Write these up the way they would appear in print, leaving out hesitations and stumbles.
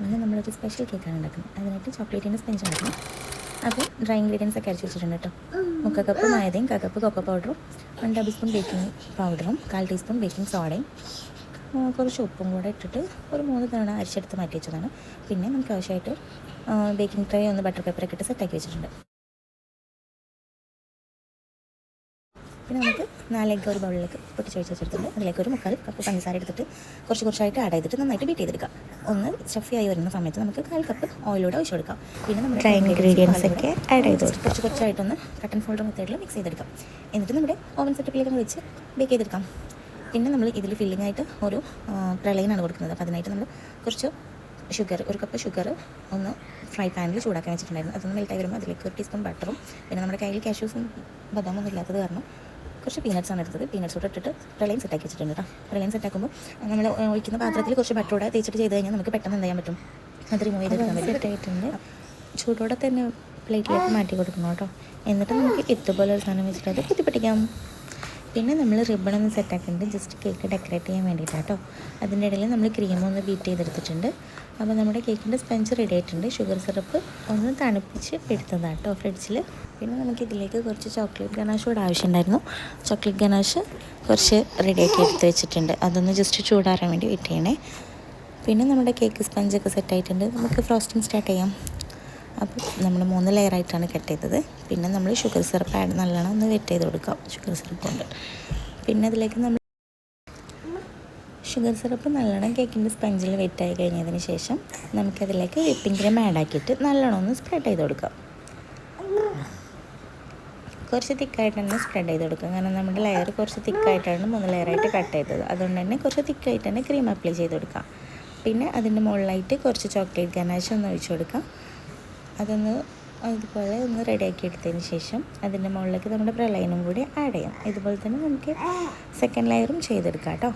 ഇന്ന് നമ്മളൊരു സ്പെഷ്യൽ കേക്കാണ് ഉണ്ടാക്കുന്നത്. അതിനായിട്ട് ചോക്ലേറ്റിൻ്റെ സ്പഞ്ച് ഉണ്ടാക്കണം. അപ്പോൾ ഡ്രൈ ഇൻഗ്രീഡിയൻസ് ഒക്കെ അരച്ച് വെച്ചിട്ടുണ്ട് കേട്ടോ. 3 കപ്പ് മൈദയും 1 കപ്പ് കൊക്കോ പൗഡറും 1 ടേബിൾ സ്പൂൺ ബേക്കിംഗ് പൗഡറും 1/4 ടീസ്പൂൺ ബേക്കിംഗ് സോഡയും കുറച്ച് ഉപ്പും കൂടെ ഇട്ടിട്ട് ഒരു 3 തവണ അരിച്ചെടുത്ത് മാറ്റി വെച്ചതാണ്. പിന്നെ നമുക്ക് ആവശ്യമായിട്ട് ബേക്കിംഗ് ട്രേ ഒന്ന് ബട്ടർ പേപ്പറൊക്കെ ഇട്ട് സെറ്റാക്കി വെച്ചിട്ടുണ്ട്. പിന്നെ നമുക്ക് 4 എഗ്ഗ് ഒരു ബൗളിലേക്ക് പൊട്ടിച്ചൊഴിച്ച് വെച്ചിട്ടുണ്ട്. അതിലേക്ക് ഒരു 3/4 കപ്പ് പഞ്ചസാര എടുത്തിട്ട് കുറച്ചായിട്ട് ആഡ് ചെയ്തിട്ട് നന്നായിട്ട് ബീറ്റ് ചെയ്തെടുക്കാം. ഒന്ന് സ്റ്റഫി ആയി വരുന്ന സമയത്ത് നമുക്ക് 1/4 കപ്പ് ഓയിലൂടെ ഒഴിച്ച് കൊടുക്കാം. പിന്നെ നമ്മുടെ ഡ്രൈ ഇൻഗ്രീഡിയൻസ് ഒക്കെ ആഡ് ചെയ്ത് കുറച്ചായിട്ടൊന്ന് കട്ട് ആൻഡ് ഫോൾഡർ മെത്തേഡിൽ മിക്സ് ചെയ്തെടുക്കാം. എന്നിട്ട് നമ്മുടെ ഓവൻ സെറ്റപ്പിലേക്ക് വെച്ച് ബേക്ക് ചെയ്തെടുക്കാം. പിന്നെ നമ്മൾ ഇതിൽ ഫില്ലിംഗ് ആയിട്ട് ഒരു പ്രളയനാണ് കൊടുക്കുന്നത്. അപ്പോൾ അതിനായിട്ട് നമ്മൾ കുറച്ച് ഷുഗർ, 1 കപ്പ് ഷുഗർ ഒന്ന് ഫ്രൈ പാനിൽ ചൂടാക്കാൻ വെച്ചിട്ടുണ്ടായിരുന്നു. അതൊന്ന് മെൽറ്റായി വരുമ്പോൾ അതിലേക്ക് 1 ടീസ്പൂൺ ബട്ടറും പിന്നെ നമ്മുടെ കയ്യിൽ കാഷ്യൂസും ബദാമൊന്നും ഇല്ലാത്തത് കാരണം കുറച്ച് പീനട്സാണ് എടുത്തത്. പീനട്സ് കൂടെ ഇട്ടിട്ട് പ്രളയം സെറ്റാക്കി വെച്ചിട്ടുണ്ട് കേട്ടോ. പ്രളയം സെറ്റാക്കുമ്പോൾ നമ്മൾ ഒഴിക്കുന്ന പാത്രത്തിൽ കുറച്ച് ബട്ടറോടെ തേച്ചിട്ട് ചെയ്ത് കഴിഞ്ഞാൽ നമുക്ക് പെട്ടെന്ന് എന്ത് ചെയ്യാൻ പറ്റും, അത് റിമൂവ് ചെയ്തെടുക്കാൻ വേണ്ടി സെറ്റായിട്ടുണ്ട്. ചൂടോടെ തന്നെ പ്ലേറ്റിലേക്ക് മാറ്റി കൊടുക്കണം കേട്ടോ. എന്നിട്ട് നമുക്ക് ഇതുപോലെ ഒരു സാധനം വെച്ചിട്ട് അത് കുത്തിപ്പിടിക്കാം. പിന്നെ നമ്മൾ റിബണൊന്ന് സെറ്റാക്കിയിട്ട് ജസ്റ്റ് കേക്ക് ഡെക്കറേറ്റ് ചെയ്യാൻ വേണ്ടിയിട്ടാണ് കേട്ടോ. അതിൻ്റെ ഇടയിൽ നമ്മൾ ക്രീം ഒന്ന് ബീറ്റ് ചെയ്തെടുത്തിട്ടുണ്ട്. അപ്പോൾ നമ്മുടെ കേക്കിൻ്റെ സ്പഞ്ച് റെഡി ആയിട്ടുണ്ട്. ഷുഗർ സിറപ്പ് ഒന്ന് തണുപ്പിച്ച് എടുത്തതാണ് കേട്ടോ ഫ്രിഡ്ജിൽ. പിന്നെ നമുക്ക് ഇതിലേക്ക് കുറച്ച് ചോക്ലേറ്റ് ഗനാഷ് കൂടെ ആവശ്യമുണ്ടായിരുന്നു. ചോക്ലേറ്റ് ഗനാഷ് കുറച്ച് റെഡിയാക്കി എടുത്ത് വെച്ചിട്ടുണ്ട്. അതൊന്ന് ജസ്റ്റ് ചൂടാറാൻ വേണ്ടി വെയിറ്റ് ചെയ്യണേ. പിന്നെ നമ്മുടെ കേക്ക് സ്പഞ്ചൊക്കെ സെറ്റായിട്ടുണ്ട്. നമുക്ക് ഫ്രോസ്റ്റിംഗ് സ്റ്റാർട്ട് ചെയ്യാം. അപ്പോൾ നമ്മൾ 3 ലെയറായിട്ടാണ് കട്ട് ചെയ്തത്. പിന്നെ നമ്മൾ ഷുഗർ സിറപ്പ് നല്ലോണം ഒന്ന് വെറ്റ് ചെയ്ത് കൊടുക്കാം ഷുഗർ സിറപ്പ് കൊണ്ട്. പിന്നെ അതിലേക്ക് നമ്മൾ ഷുഗർ സിറപ്പ് നല്ലോണം കേക്കിൻ്റെ സ്പഞ്ചിൽ വെറ്റായി കഴിഞ്ഞതിന് ശേഷം നമുക്കതിലേക്ക് വിപ്പിംഗ് ക്രീം ആഡ് ആക്കിയിട്ട് നല്ലോണം ഒന്ന് സ്പ്രെഡ് ചെയ്ത് കൊടുക്കാം. കുറച്ച് തിക്കായിട്ട് തന്നെ സ്പ്രെഡ് ചെയ്ത് കൊടുക്കുക. കാരണം നമ്മുടെ ലെയർ കുറച്ച് തിക്കായിട്ടാണ് 3 ലെയറായിട്ട് കട്ട് ചെയ്തത്. അതുകൊണ്ട് തന്നെ കുറച്ച് തിക്കായിട്ട് തന്നെ ക്രീം അപ്ലൈ ചെയ്ത് കൊടുക്കാം. പിന്നെ അതിൻ്റെ മുകളിലായിട്ട് കുറച്ച് ചോക്ലേറ്റ് ഗനാഷ് ഒന്ന് ഒഴിച്ച് കൊടുക്കാം. അതൊന്ന് ഇതുപോലെ ഒന്ന് റെഡിയാക്കി എടുത്തതിന് ശേഷം അതിൻ്റെ മുകളിലേക്ക് നമ്മുടെ പ്രളയനും കൂടി ആഡ് ചെയ്യാം. ഇതുപോലെ തന്നെ നമുക്ക് സെക്കൻഡ് ലെയറും ചെയ്തെടുക്കാം കേട്ടോ.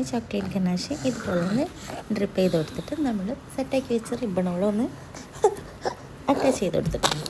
ചോക്ലേറ്റ് ഗനാഷ് ഇതുപോലെ ഒന്ന് ഡ്രിപ്പ് ചെയ്ത് കൊടുത്തിട്ട് നമ്മൾ സെറ്റാക്കി വെച്ച റിബണോളൊന്ന് അറ്റാച്ച് ചെയ്ത് കൊടുത്തിട്ടുണ്ട്.